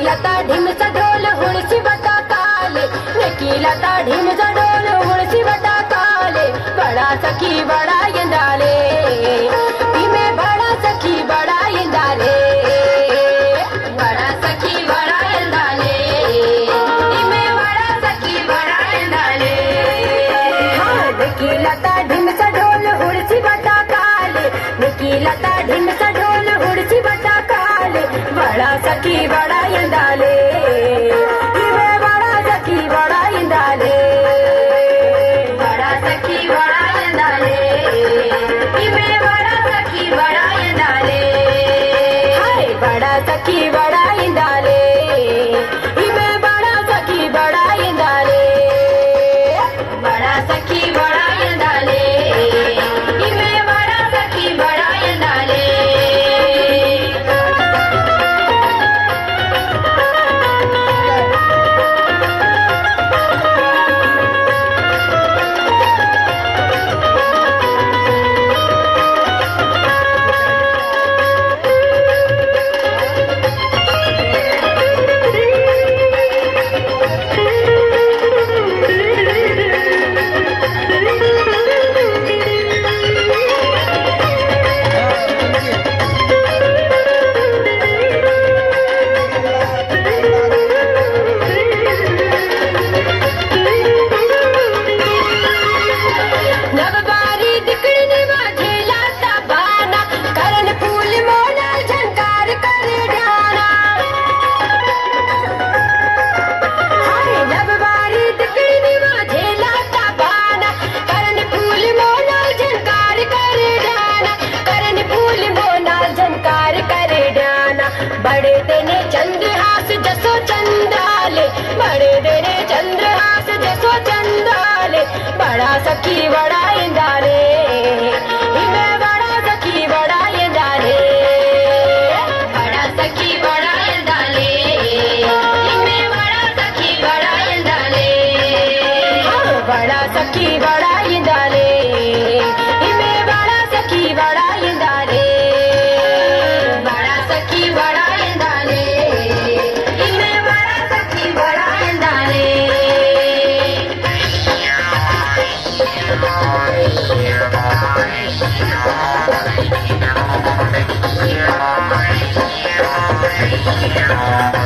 लता ढिमचा ढोल हुळसी बटा काले नेकी लता ढिमचा ढोल हुळसी बटा काले बड़ा सखी बड़ा यंदाले इमे बड़ा सखी बड़ा यंदाले बड़ा सखी बड़ा यंदाले इमे बड़ा सखी बड़ा यंदाले हाँ नेकी लता ढिमचा ढोल हुळसी बटा काले नेकी लता ढिमचा ढोल हुळसी बटा काले बड़ा सखी बड़ा यंदाले इमे बड़ा सखी बड़ा यंदाले बड़ा सखी बड़ा यंदाले इमे बड़ा सखी बड़ा यंदाले हाय बड़ा सखी बड़ा यंदाले इमे बड़ा सखी बड़ा यंदाले बड़ा सखी बड़ा यंदाले इमे बड़ा सखी बड़ा यंदाले बड़े देने चंद्रहास जसो चंदाले बड़े देने चंद्रहास जसो चंदाले बड़ा सखी बड़ा यंदाले इमे बड़ा सखी बड़ा यंदाले बड़ा सखी बड़ा यंदाले इमे बड़ा सखी बड़ा यंदाले हाँ बड़ा सखी बड़ा यंदाले इमे बड़ा सखी बड़ा यंदाले बड़ा सखी बड़ा यंदाले इमे बड़ा सखी बड़ा यंदाले Yeah.